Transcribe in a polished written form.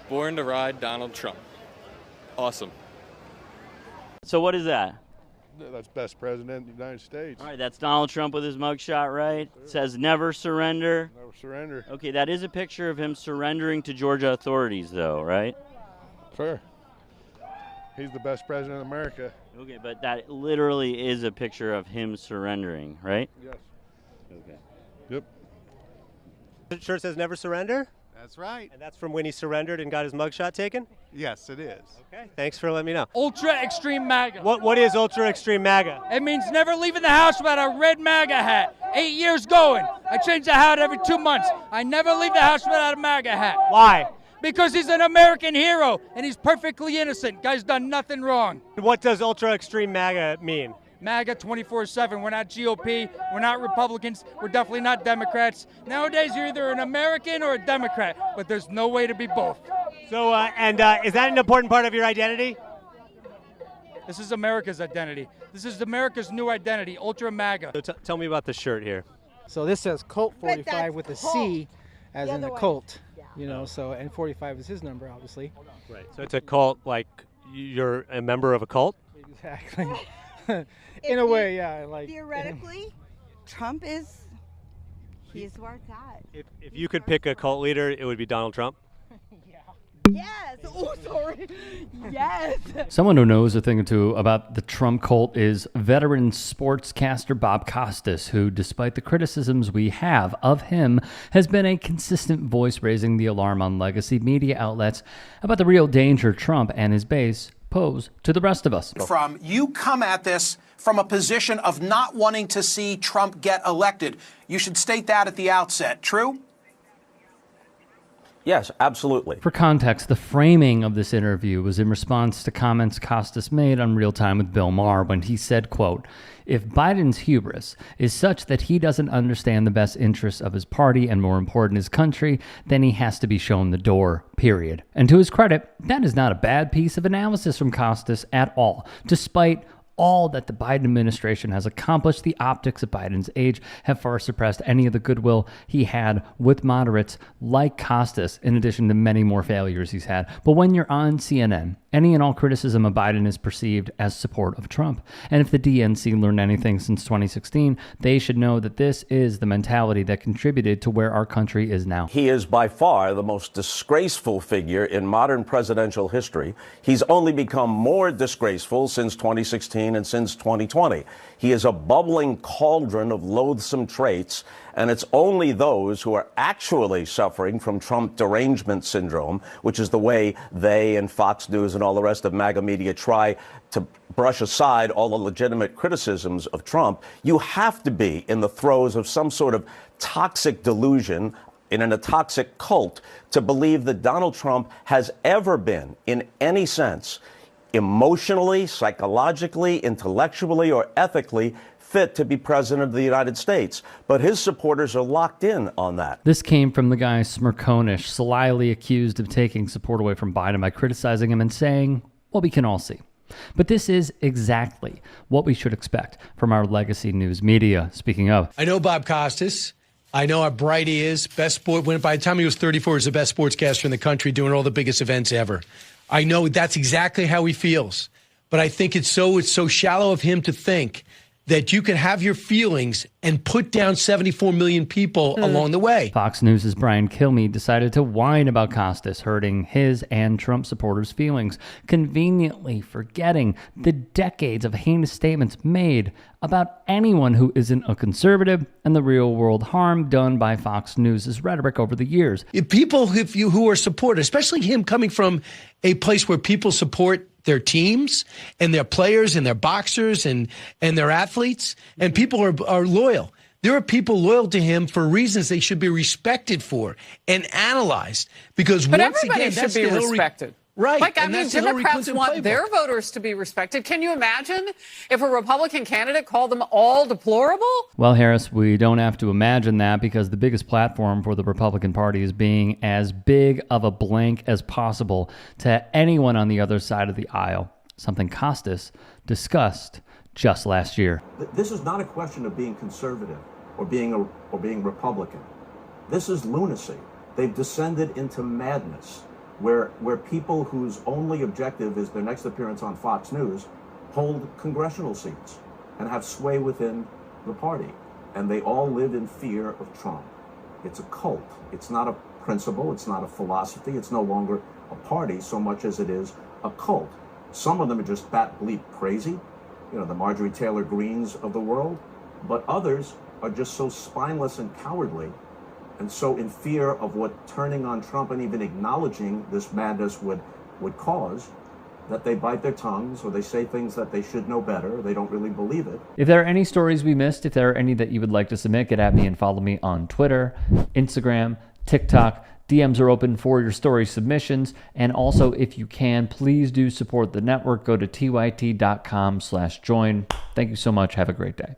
Born to ride Donald Trump. Awesome. So what is that? That's best president of the United States. All right, that's Donald Trump with his mugshot, right? It says never surrender. Never surrender. Okay, that is a picture of him surrendering to Georgia authorities, though, right? Fair. He's the best president of America. Okay, but that literally is a picture of him surrendering, right? Yes. Okay. Yep. The shirt says never surrender? That's right. And that's from when he surrendered and got his mugshot taken? Yes, it is. Okay, thanks for letting me know. Ultra extreme MAGA. What is ultra extreme MAGA? It means never leaving the house without a red MAGA hat. 8 years going. I change the hat every 2 months. I never leave the house without a MAGA hat. Why? Because he's an American hero and he's perfectly innocent. Guy's done nothing wrong. What does ultra extreme MAGA mean? MAGA 24/7. We're not GOP. We're not Republicans. We're definitely not Democrats. Nowadays, you're either an American or a Democrat, but there's no way to be both. So, is that an important part of your identity? This is America's identity. This is America's new identity, Ultra MAGA. So tell me about the shirt here. So this says Colt 45 with a C, as The in the other one. Colt. Yeah. You know, so and 45 is his number, obviously. Right. So it's a cult, like you're a member of a cult? Exactly. In a way, yeah. Like Theoretically, Trump he's where it's at. If you could pick a cult leader, it would be Donald Trump? Yes. Oh, sorry. Yes. Someone who knows a thing or two about the Trump cult is veteran sportscaster Bob Costas, who, despite the criticisms we have of him, has been a consistent voice raising the alarm on legacy media outlets about the real danger Trump and his base pose to the rest of us. You come at this from a position of not wanting to see Trump get elected. You should state that at the outset. True? Yes, absolutely. For context, the framing of this interview was in response to comments Costas made on Real Time with Bill Maher when he said, quote, "If Biden's hubris is such that he doesn't understand the best interests of his party and, more important, his country, then he has to be shown the door, period." And to his credit, that is not a bad piece of analysis from Costas at all. Despite all that the Biden administration has accomplished, the optics of Biden's age have far suppressed any of the goodwill he had with moderates like Costas, in addition to many more failures he's had. But when you're on CNN, any and all criticism of Biden is perceived as support of Trump. And if the DNC learned anything since 2016, they should know that this is the mentality that contributed to where our country is now. He is by far the most disgraceful figure in modern presidential history. He's only become more disgraceful since 2016 and since 2020. He is a bubbling cauldron of loathsome traits, and it's only those who are actually suffering from Trump derangement syndrome, which is the way they and Fox News and all the rest of MAGA media try to brush aside all the legitimate criticisms of Trump. You have to be in the throes of some sort of toxic delusion, in a toxic cult, to believe that Donald Trump has ever been, in any sense, emotionally, psychologically, intellectually, or ethically fit to be president of the United States. But his supporters are locked in on that. This came from the guy Smirkonish, slyly accused of taking support away from Biden by criticizing him and saying, well, we can all see. But this is exactly what we should expect from our legacy news media. Speaking of, I know Bob Costas. I know how bright he is. Best sport. By the time he was 34, he was the best sportscaster in the country, doing all the biggest events ever. I know that's exactly how he feels. But I think it's so shallow of him to think that you could have your feelings and put down 74 million people along the way. Fox News' Brian Kilmeade decided to whine about Costas hurting his and Trump supporters' feelings, conveniently forgetting the decades of heinous statements made about anyone who isn't a conservative and the real-world harm done by Fox News' rhetoric over the years. If people who are supported, especially him coming from a place where people support their teams and their players and their boxers and their athletes, and people are loyal. There are people loyal to him for reasons they should be respected for and analyzed. Because but once everybody again, should that's be the Hillary, respected. Right. Like, I and mean, that's the Hillary Democrats Clinton want playbook. their voters to be respected. Can you imagine if a Republican candidate called them all deplorable? Well, Harris, we don't have to imagine that because the biggest platform for the Republican Party is being as big of a blank as possible to anyone on the other side of the aisle, something Costas discussed just last year. This is not a question of being conservative or being Republican. This is lunacy. They've descended into madness. where people whose only objective is their next appearance on Fox News hold congressional seats and have sway within the party. And they all live in fear of Trump. It's a cult. It's not a principle. It's not a philosophy. It's no longer a party so much as it is a cult. Some of them are just bat bleep crazy, you know, the Marjorie Taylor Greens of the world, but others are just so spineless and cowardly and so in fear of what turning on Trump and even acknowledging this madness would cause, that they bite their tongues or they say things that they should know better. They don't really believe it. If there are any stories we missed, if there are any that you would like to submit, get at me and follow me on Twitter, Instagram, TikTok. DMs are open for your story submissions. And also, if you can, please do support the network. Go to tyt.com/join. Thank you so much. Have a great day.